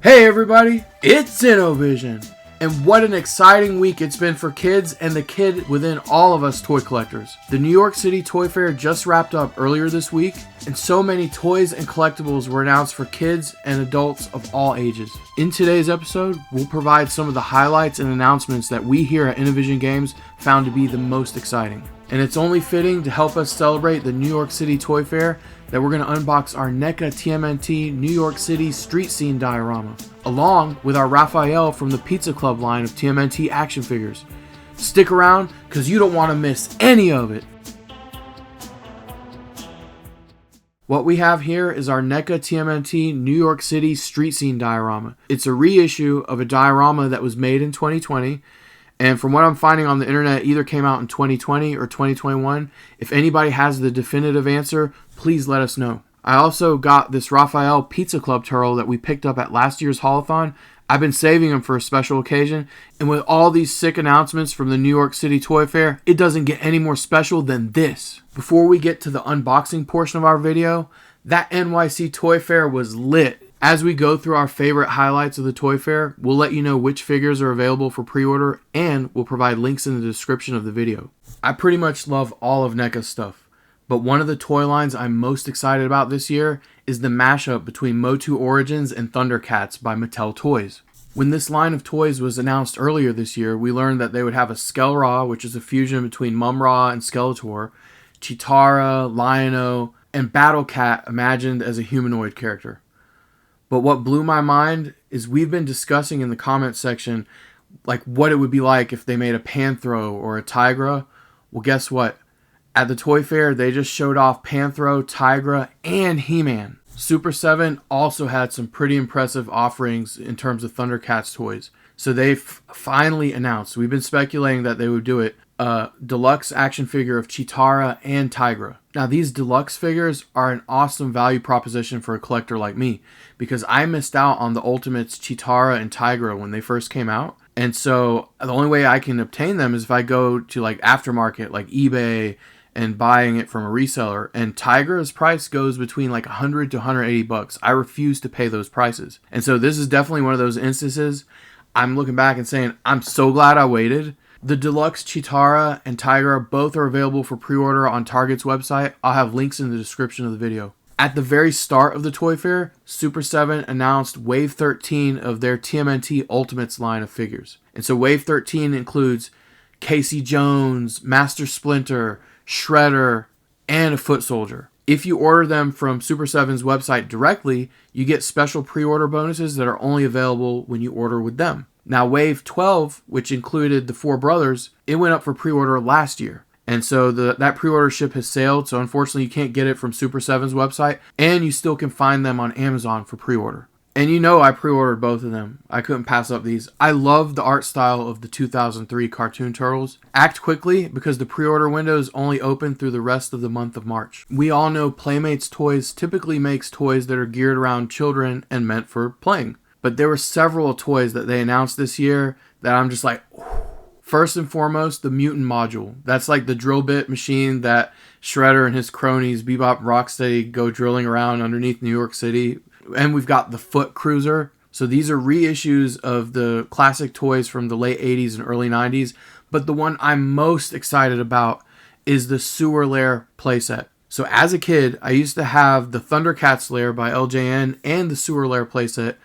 Hey everybody, it's InnoVision, and what an exciting week it's been for kids and the kid within all of us toy collectors. The New York City Toy Fair just wrapped up earlier this week, and so many toys and collectibles were announced for kids and adults of all ages. In today's episode, we'll provide some of the highlights and announcements that we here at InnoVision Games found to be the most exciting. And it's only fitting to help us celebrate the New York City Toy Fair that we're going to unbox our NECA TMNT New York City Street Scene Diorama, along with our Raphael from the Pizza Club line of TMNT action figures. Stick around, because you don't want to miss any of it. What we have here is our NECA TMNT New York City Street Scene Diorama. It's a reissue of a diorama that was made in 2020. And from what I'm finding on the internet, either came out in 2020 or 2021. If anybody has the definitive answer, please let us know. I also got this Raphael Pizza Club turtle that we picked up at last year's Haulathon. I've been saving them for a special occasion. And with all these sick announcements from the New York City Toy Fair, it doesn't get any more special than this. Before we get to the unboxing portion of our video, that NYC Toy Fair was lit. As we go through our favorite highlights of the Toy Fair, we'll let you know which figures are available for pre-order, and we'll provide links in the description of the video. I pretty much love all of NECA's stuff, but one of the toy lines I'm most excited about this year is the mashup between Motu Origins and Thundercats by Mattel Toys. When this line of toys was announced earlier this year, we learned that they would have a Skell-Ra, which is a fusion between Mum-Ra and Skeletor, Cheetara, Lion-O, and Battle Cat imagined as a humanoid character. But what blew my mind is we've been discussing in the comments section like what it would be like if they made a Panthro or a Tigra. Well, guess what? At the Toy Fair, they just showed off Panthro, Tigra, and He-Man. Super7 also had some pretty impressive offerings in terms of Thundercats toys. So they've finally announced, we've been speculating that they would do it, a deluxe action figure of Cheetara and Tigra. Now these deluxe figures are an awesome value proposition for a collector like me, because I missed out on the Ultimates Cheetara and Tigra when they first came out. And so the only way I can obtain them is if I go to like aftermarket, like eBay, and buying it from a reseller. And Tigra's price goes between like 100 to 180 bucks. I refuse to pay those prices. And so this is definitely one of those instances I'm looking back and saying, I'm so glad I waited. The deluxe Cheetara and Tigra both are available for pre-order on Target's website. I'll have links in the description of the video. At the very start of the Toy Fair, Super7 announced Wave 13 of their TMNT Ultimates line of figures. And so Wave 13 includes Casey Jones, Master Splinter, Shredder, and a Foot Soldier. If you order them from Super7's website directly, you get special pre-order bonuses that are only available when you order with them. Now, Wave 12, which included the four brothers, it went up for pre-order last year. And so that pre-order ship has sailed, so unfortunately you can't get it from Super7's website, and you still can find them on Amazon for pre-order. And you know I pre-ordered both of them. I couldn't pass up these. I love the art style of the 2003 cartoon turtles. Act quickly, because the pre-order window is only open through the rest of the month of March. We all know Playmates Toys typically makes toys that are geared around children and meant for playing. But there were several toys that they announced this year that I'm just like, ooh. First and foremost, the Mutant Module. That's like the drill bit machine that Shredder and his cronies, Bebop and Rocksteady, go drilling around underneath New York City. And we've got the Foot Cruiser. So these are reissues of the classic toys from the late 80s and early 90s. But the one I'm most excited about is the Sewer Lair playset. So as a kid, I used to have the Thundercats Lair by LJN and the Sewer Lair playset,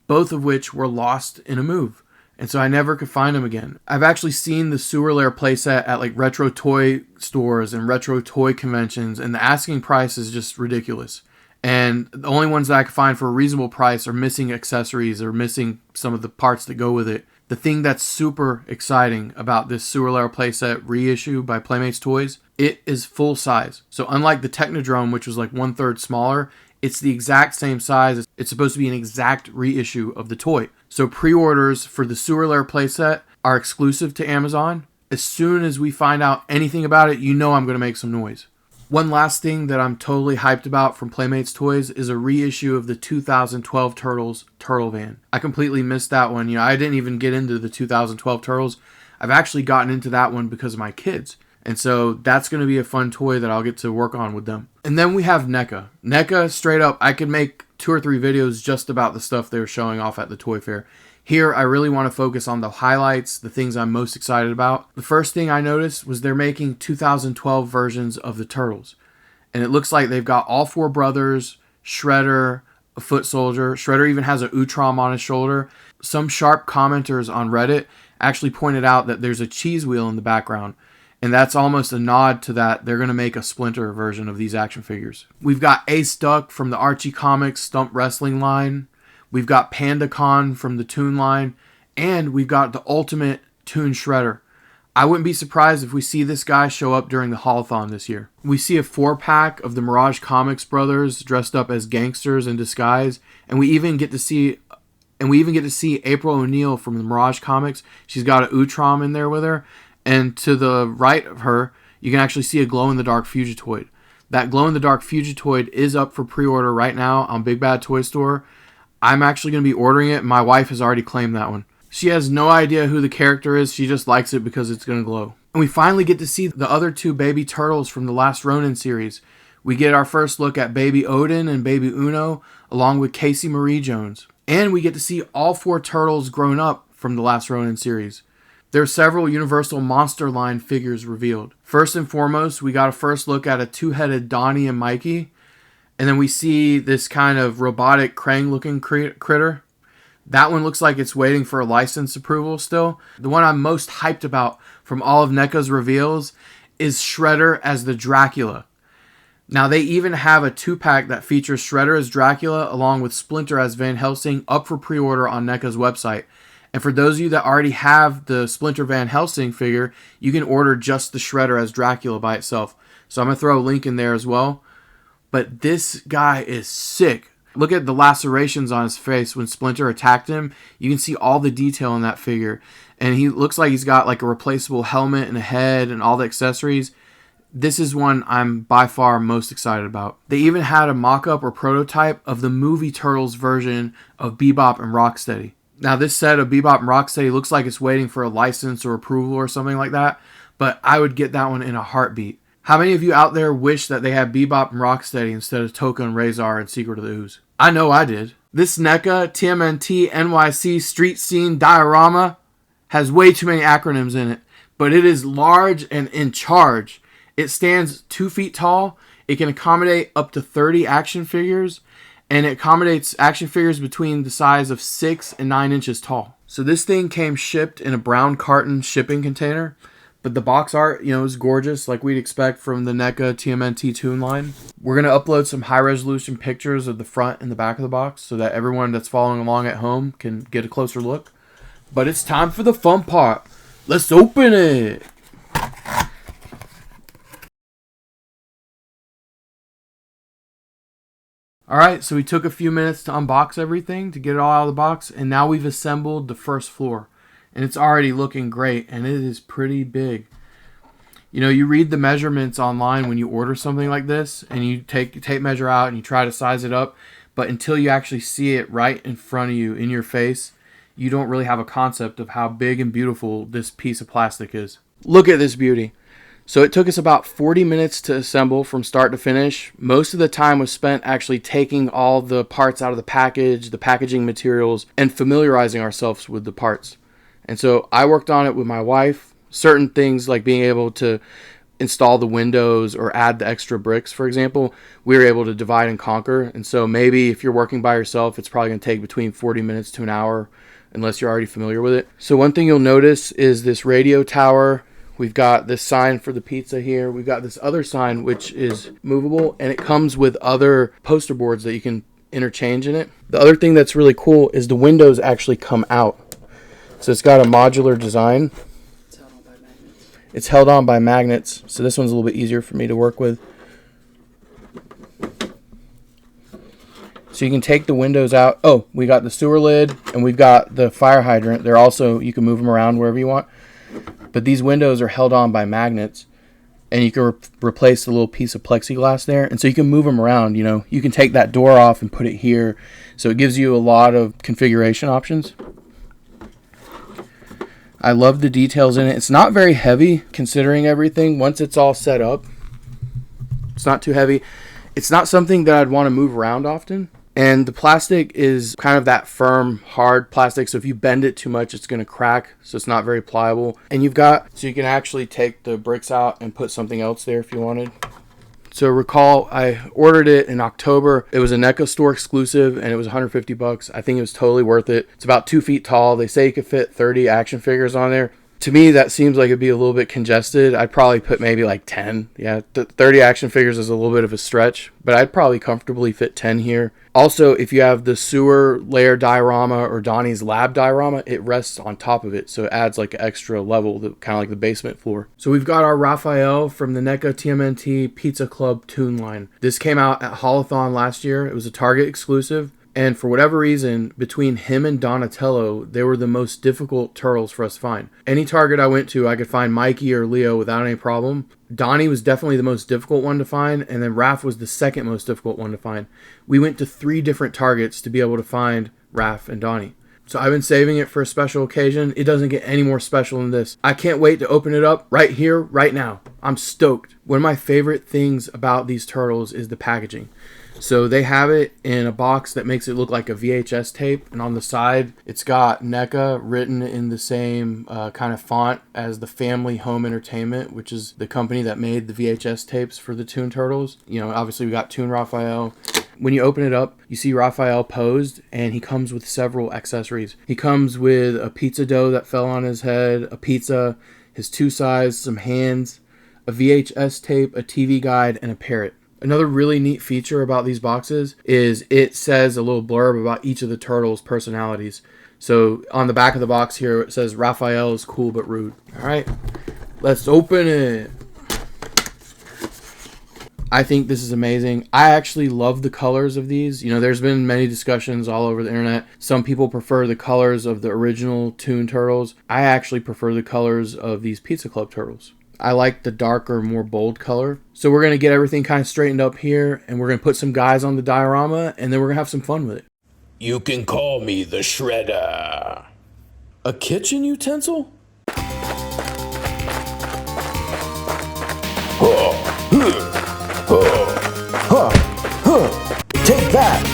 both of which were lost in a move. And so I never could find them again. I've actually seen the Sewer Lair playset at like retro toy stores and retro toy conventions, and the asking price is just ridiculous. And the only ones that I can find for a reasonable price are missing accessories or missing some of the parts that go with it. The thing that's super exciting about this Sewer Lair playset reissue by Playmates Toys, it is full size. So unlike the Technodrome, which was like 1/3 smaller, it's the exact same size. It's supposed to be an exact reissue of the toy. So pre-orders for the Sewer Lair playset are exclusive to Amazon. As soon as we find out anything about it, you know I'm going to make some noise. One last thing that I'm totally hyped about from Playmates Toys is a reissue of the 2012 Turtles Turtle Van. I completely missed that one. I didn't even get into the 2012 Turtles. I've actually gotten into that one because of my kids. And so that's going to be a fun toy that I'll get to work on with them. And then we have NECA. NECA, straight up, I could make 2 or 3 videos just about the stuff they were showing off at the Toy Fair. Here, I really want to focus on the highlights, the things I'm most excited about. The first thing I noticed was they're making 2012 versions of the Turtles. And it looks like they've got all 4 brothers, Shredder, a foot soldier. Shredder even has a Utrom on his shoulder. Some sharp commenters on Reddit actually pointed out that there's a cheese wheel in the background. And that's almost a nod to that they're going to make a Splinter version of these action figures. We've got Ace Duck from the Archie Comics Stump Wrestling line. We've got PandaCon from the Toon line. And we've got the Ultimate Toon Shredder. I wouldn't be surprised if we see this guy show up during the Haulathon this year. We see a 4-pack of the Mirage Comics brothers dressed up as gangsters in disguise. And we even get to see April O'Neil from the Mirage Comics. She's got an Utrom in there with her. And to the right of her, you can actually see a glow-in-the-dark Fugitoid. That glow-in-the-dark Fugitoid is up for pre-order right now on Big Bad Toy Store. I'm actually going to be ordering it. My wife has already claimed that one. She has no idea who the character is. She just likes it because it's going to glow. And we finally get to see the other 2 baby turtles from the last Ronin series. We get our first look at baby Odin and baby Uno, along with Casey Marie Jones. And we get to see all 4 turtles grown up from the last Ronin series. There are several Universal Monster Line figures revealed. First and foremost, we got a first look at a 2-headed Donnie and Mikey. And then we see this kind of robotic Krang-looking critter. That one looks like it's waiting for a license approval still. The one I'm most hyped about from all of NECA's reveals is Shredder as the Dracula. Now, they even have a 2-pack that features Shredder as Dracula along with Splinter as Van Helsing up for pre-order on NECA's website. And for those of you that already have the Splinter Van Helsing figure, you can order just the Shredder as Dracula by itself. So I'm going to throw a link in there as well. But this guy is sick. Look at the lacerations on his face when Splinter attacked him. You can see all the detail in that figure. And he looks like he's got like a replaceable helmet and a head and all the accessories. This is one I'm by far most excited about. They even had a mock-up or prototype of the movie Turtles version of Bebop and Rocksteady. Now, this set of Bebop and Rocksteady looks like it's waiting for a license or approval or something like that, but I would get that one in a heartbeat. How many of you out there wish that they had Bebop and Rocksteady instead of Toka and Razor and Secret of the Ooze? I know I did. This NECA TMNT NYC Street Scene Diorama has way too many acronyms in it, but it is large and in charge. It stands 2 feet tall. It can accommodate up to 30 action figures. And it accommodates action figures between the size of 6 and 9 inches tall. So this thing came shipped in a brown carton shipping container. But the box art, is gorgeous like we'd expect from the NECA TMNT Toon line. We're going to upload some high-resolution pictures of the front and the back of the box so that everyone that's following along at home can get a closer look. But it's time for the fun part. Let's open it! Alright, so we took a few minutes to unbox everything, to get it all out of the box, and now we've assembled the first floor. And it's already looking great, and it is pretty big. You read the measurements online when you order something like this, and you take your tape measure out and you try to size it up, but until you actually see it right in front of you, in your face, you don't really have a concept of how big and beautiful this piece of plastic is. Look at this beauty. So it took us about 40 minutes to assemble from start to finish. Most of the time was spent actually taking all the parts out of the package, the packaging materials, and familiarizing ourselves with the parts. And so I worked on it with my wife. Certain things like being able to install the windows or add the extra bricks, for example, we were able to divide and conquer. And so maybe if you're working by yourself, it's probably going to take between 40 minutes to an hour, unless you're already familiar with it. So one thing you'll notice is this radio tower. We've got this sign for the pizza here. We've got this other sign which is movable, and it comes with other poster boards that you can interchange in it. The other thing that's really cool is the windows actually come out. So it's got a modular design. It's held on by magnets, so this one's a little bit easier for me to work with. So you can take the windows out. Oh, we got the sewer lid, and we've got the fire hydrant. They're also, you can move them around wherever you want. But these windows are held on by magnets, and you can replace the little piece of plexiglass there. And so you can move them around. You can take that door off and put it here. So it gives you a lot of configuration options. I love the details in it. It's not very heavy considering everything. Once it's all set up, it's not too heavy. It's not something that I'd want to move around often. And the plastic is kind of that firm, hard plastic. So if you bend it too much, it's going to crack. So it's not very pliable. And you can actually take the bricks out and put something else there if you wanted. So recall, I ordered it in October. It was a NECA store exclusive and it was $150. I think it was totally worth it. It's about 2 feet tall. They say you could fit 30 action figures on there. To me, that seems like it'd be a little bit congested. I'd probably put maybe like 10. Yeah, 30 action figures is a little bit of a stretch, but I'd probably comfortably fit 10 here. Also, if you have the sewer layer diorama or Donnie's lab diorama, it rests on top of it, so it adds like an extra level, kind of like the basement floor. So we've got our Raphael from the NECA TMNT Pizza Club Toon line. This came out at Haulathon last year. It was a Target exclusive. And for whatever reason, between him and Donatello, they were the most difficult turtles for us to find. Any Target I went to, I could find Mikey or Leo without any problem. Donnie was definitely the most difficult one to find, and then Raph was the second most difficult one to find. We went to 3 different Targets to be able to find Raph and Donnie. So I've been saving it for a special occasion. It doesn't get any more special than this. I can't wait to open it up right here, right now. I'm stoked. One of my favorite things about these turtles is the packaging. So they have it in a box that makes it look like a VHS tape. And on the side, it's got NECA written in the same kind of font as the Family Home Entertainment, which is the company that made the VHS tapes for the Toon Turtles. You know, obviously we got Toon Raphael. When you open it up, you see Raphael posed, and he comes with several accessories. He comes with a pizza dough that fell on his head, a pizza, his 2 sides, some hands, a VHS tape, a TV guide, and a parrot. Another really neat feature about these boxes is it says a little blurb about each of the turtles' personalities. So on the back of the box here, it says Raphael is cool but rude. All right, let's open it. I think this is amazing. I actually love the colors of these. You know, there's been many discussions all over the internet. Some people prefer the colors of the original Toon Turtles. I actually prefer the colors of these Pizza Club Turtles. I like the darker, more bold color. So we're going to get everything kind of straightened up here, and we're going to put some guys on the diorama, and then we're going to have some fun with it. You can call me the Shredder. A kitchen utensil? Take that!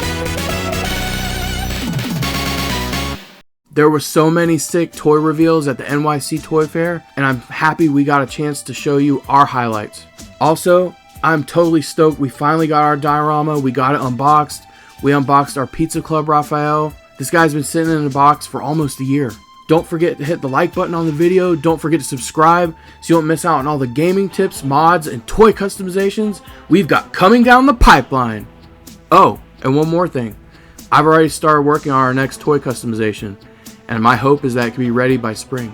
There were so many sick toy reveals at the NYC Toy Fair, and I'm happy we got a chance to show you our highlights. Also, I'm totally stoked we finally got our diorama. We got it unboxed. We unboxed our Pizza Club Raphael. This guy's been sitting in the box for almost a year. Don't forget to hit the like button on the video. Don't forget to subscribe so you don't miss out on all the gaming tips, mods, and toy customizations we've got coming down the pipeline. Oh, and one more thing. I've already started working on our next toy customization, and my hope is that it can be ready by spring.